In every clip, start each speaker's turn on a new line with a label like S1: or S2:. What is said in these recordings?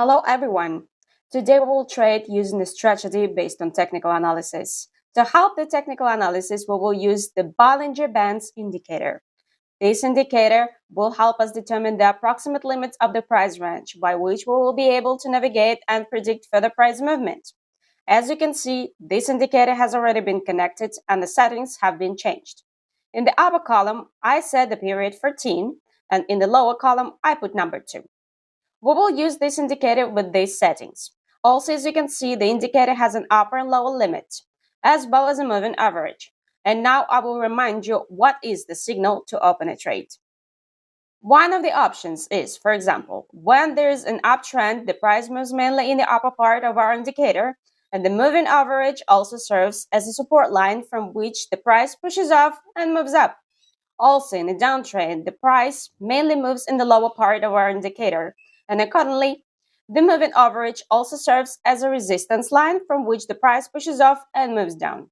S1: Hello everyone. Today we will trade using a strategy based on technical analysis. To help the technical analysis, we will use the Bollinger Bands indicator. This indicator will help us determine the approximate limits of the price range by which we will be able to navigate and predict further price movement. As you can see, this indicator has already been connected and the settings have been changed. In the upper column, I set the period 14, and in the lower column, I put number 2. We will use this indicator with these settings. Also, as you can see, the indicator has an upper and lower limit, as well as a moving average. And now I will remind you what is the signal to open a trade. One of the options is, for example, when there is an uptrend, the price moves mainly in the upper part of our indicator, and the moving average also serves as a support line from which the price pushes off and moves up. Also, in a downtrend, the price mainly moves in the lower part of our indicator, and accordingly, the moving average also serves as a resistance line from which the price pushes off and moves down.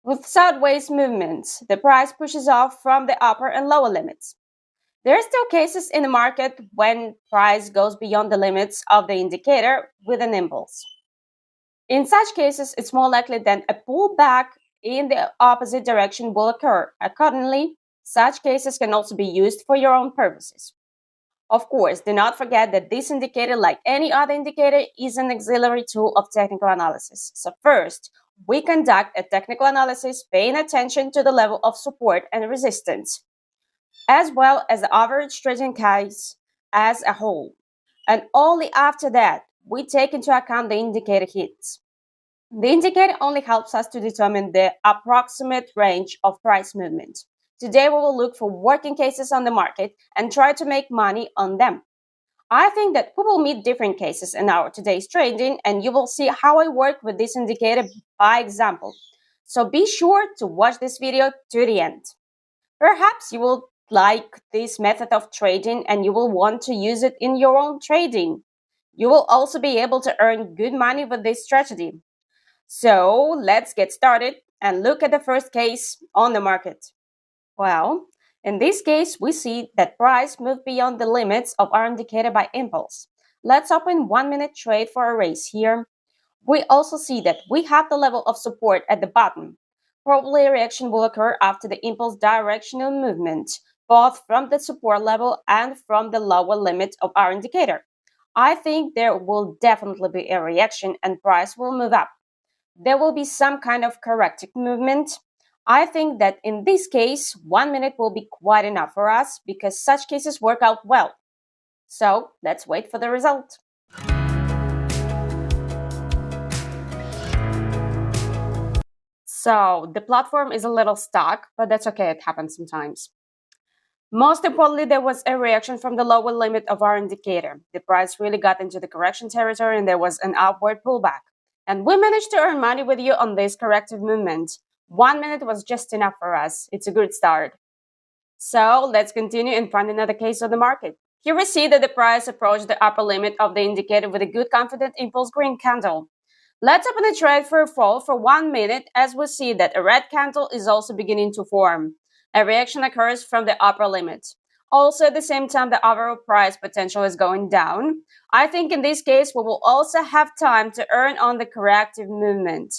S1: With sideways movements, the price pushes off from the upper and lower limits. There are still cases in the market when price goes beyond the limits of the indicator with an impulse. In such cases, it's more likely that a pullback in the opposite direction will occur. Accordingly, such cases can also be used for your own purposes. Of course, do not forget that this indicator, like any other indicator, is an auxiliary tool of technical analysis. So first, we conduct a technical analysis paying attention to the level of support and resistance, as well as the average trading case as a whole. And only after that, we take into account the indicator hits. The indicator only helps us to determine the approximate range of price movement. Today, we will look for working cases on the market and try to make money on them. I think that we will meet different cases in our today's trading, and you will see how I work with this indicator by example. So be sure to watch this video to the end. Perhaps you will like this method of trading and you will want to use it in your own trading. You will also be able to earn good money with this strategy. So let's get started and look at the first case on the market. Well, in this case, we see that price moved beyond the limits of our indicator by impulse. Let's open 1-minute trade for a raise here. We also see that we have the level of support at the bottom. Probably a reaction will occur after the impulse directional movement, both from the support level and from the lower limit of our indicator. I think there will definitely be a reaction and price will move up. There will be some kind of corrective movement. I think that in this case, 1 minute will be quite enough for us because such cases work out well. So let's wait for the result. So the platform is a little stuck, but that's okay, it happens sometimes. Most importantly, there was a reaction from the lower limit of our indicator. The price really got into the correction territory and there was an upward pullback. And we managed to earn money with you on this corrective movement. 1 minute was just enough for us. It's a good start. So let's continue and find another case on the market. Here we see that the price approached the upper limit of the indicator with a good confident impulse green candle. Let's open a trade for a fall for 1 minute as we see that a red candle is also beginning to form. A reaction occurs from the upper limit. Also, at the same time, the overall price potential is going down. I think in this case, we will also have time to earn on the corrective movement.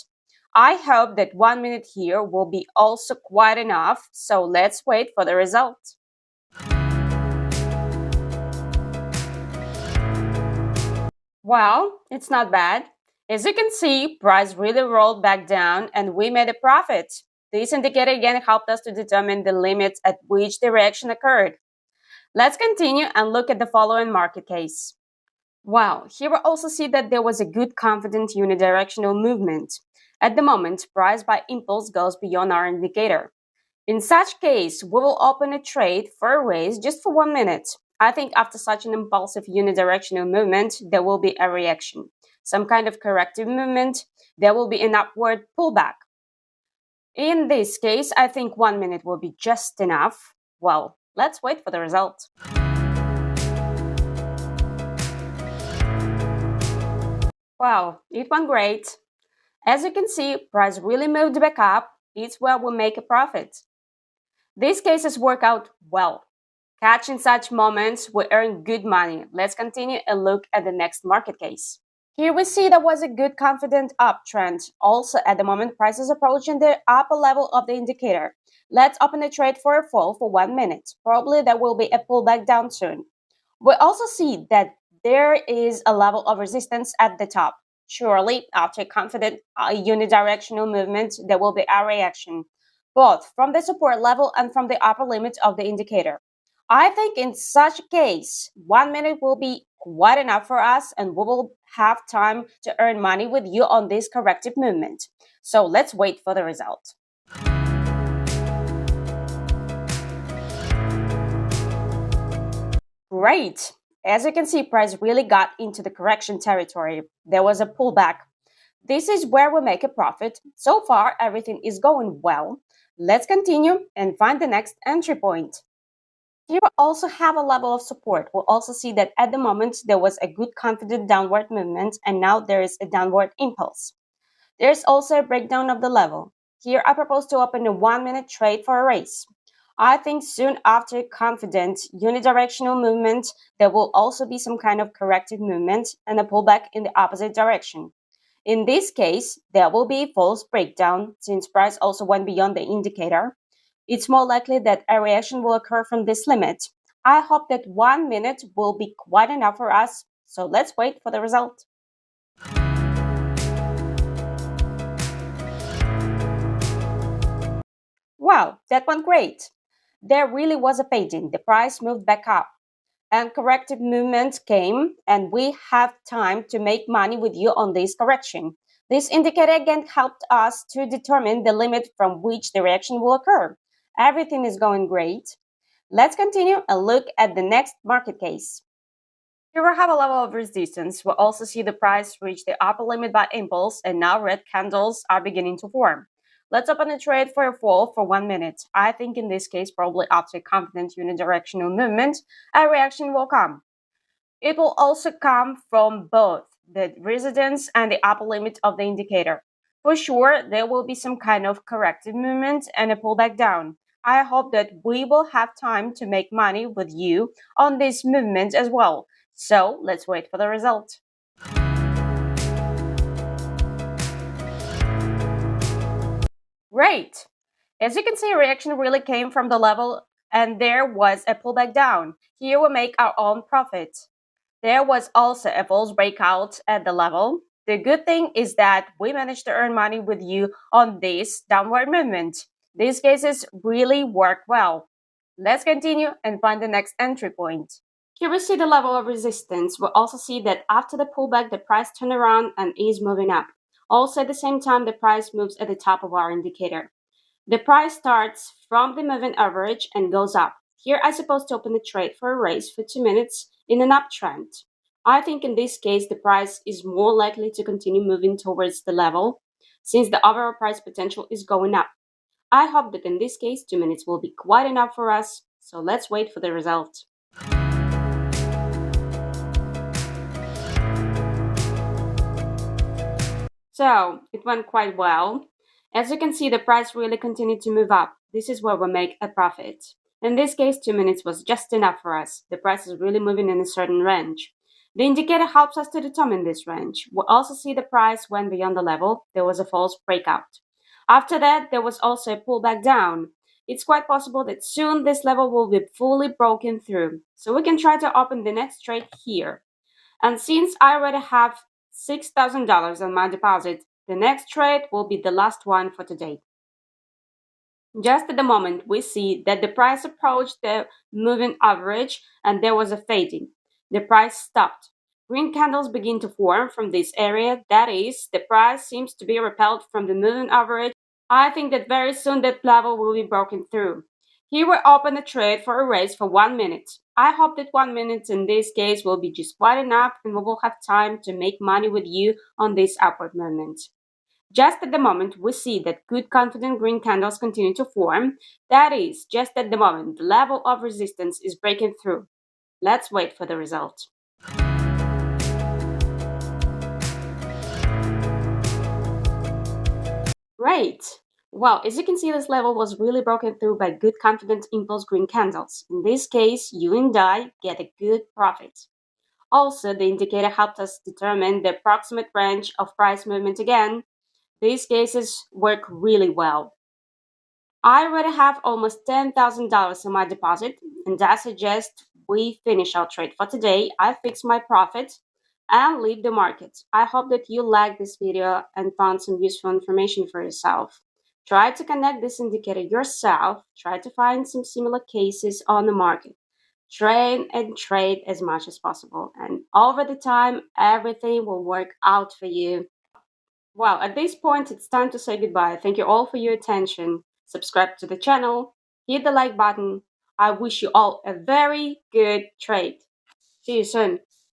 S1: I hope that 1 minute here will be also quite enough, so let's wait for the result. Well, it's not bad. As you can see, price really rolled back down and we made a profit. This indicator again helped us to determine the limits at which the reaction occurred. Let's continue and look at the following market case. Wow, here we also see that there was a good confident unidirectional movement. At the moment, price by impulse goes beyond our indicator. In such case, we will open a trade for a raise just for 1 minute. I think after such an impulsive unidirectional movement, there will be a reaction. Some kind of corrective movement, there will be an upward pullback. In this case, I think 1 minute will be just enough. Well, let's wait for the result. Wow, it went great. As you can see, price really moved back up. It's where we make a profit. These cases work out well. Catching such moments will earn good money. Let's continue and look at the next market case. Here we see there was a good confident uptrend. Also, at the moment, prices approaching the upper level of the indicator. Let's open the trade for a fall for 1 minute. Probably there will be a pullback down soon. We also see that there is a level of resistance at the top. Surely, after a confident unidirectional movement, there will be a reaction, both from the support level and from the upper limit of the indicator. I think in such a case, 1 minute will be quite enough for us and we will have time to earn money with you on this corrective movement. So let's wait for the result. Great. As you can see, price really got into the correction territory. There was a pullback. This is where we make a profit. So far, everything is going well. Let's continue and find the next entry point. Here we also have a level of support. We'll also see that at the moment there was a good confident downward movement and now there is a downward impulse. There's also a breakdown of the level. Here I propose to open a 1 minute trade for a race. I think soon after confident unidirectional movement, there will also be some kind of corrective movement and a pullback in the opposite direction. In this case, there will be a false breakdown since price also went beyond the indicator. It's more likely that a reaction will occur from this limit. I hope that 1 minute will be quite enough for us, so let's wait for the result. Wow, that went great. There really was a fading. The price moved back up and corrective movement came and we have time to make money with you on this correction. This indicator again helped us to determine the limit from which the reaction will occur. Everything is going great. Let's continue and look at the next market case. Here we have a level of resistance. We'll also see the price reach the upper limit by impulse and now red candles are beginning to form. Let's open a trade for a fall for 1 minute. I think in this case, probably after a confident unidirectional movement, a reaction will come. It will also come from both the resistance and the upper limit of the indicator. For sure, there will be some kind of corrective movement and a pullback down. I hope that we will have time to make money with you on this movement as well. So let's wait for the result. Great! As you can see, reaction really came from the level and there was a pullback down. Here we make our own profit. There was also a false breakout at the level. The good thing is that we managed to earn money with you on this downward movement. These cases really work well. Let's continue and find the next entry point. Here we see the level of resistance. We'll also see that after the pullback, the price turned around and is moving up. Also at the same time, the price moves at the top of our indicator. The price starts from the moving average and goes up. Here I suppose to open the trade for a race for 2 minutes in an uptrend. I think in this case, the price is more likely to continue moving towards the level since the overall price potential is going up. I hope that in this case, 2 minutes will be quite enough for us. So let's wait for the result. So it went quite well. As you can see, the price really continued to move up. This is where we make a profit. In this case, 2 minutes was just enough for us. The price is really moving in a certain range. The indicator helps us to determine this range. We'll also see the price went beyond the level. There was a false breakout. After that, there was also a pullback down. It's quite possible that soon this level will be fully broken through. So we can try to open the next trade here. And since I already have $6,000 on my deposit, the next trade will be the last one for today. Just at the moment, we see that the price approached the moving average and there was a fading. The price stopped. Green candles begin to form from this area. That is, the price seems to be repelled from the moving average. I think that very soon that level will be broken through. Here we open a trade for a race for 1 minute. I hope that 1 minute in this case will be just quite enough and we will have time to make money with you on this upward movement. Just at the moment, we see that good confident green candles continue to form. That is, just at the moment, the level of resistance is breaking through. Let's wait for the result. Great! Well, as you can see, this level was really broken through by good confident impulse green candles. In this case, you and I get a good profit. Also, the indicator helped us determine the approximate range of price movement again. These cases work really well. I already have almost $10,000 in my deposit, and I suggest we finish our trade for today. I fix my profit and leave the market. I hope that you liked this video and found some useful information for yourself. Try to connect this indicator yourself. Try to find some similar cases on the market. Train and trade as much as possible, and over the time, everything will work out for you. Well, at this point, it's time to say goodbye. Thank you all for your attention. Subscribe to the channel, hit the like button. I wish you all a very good trade. See you soon.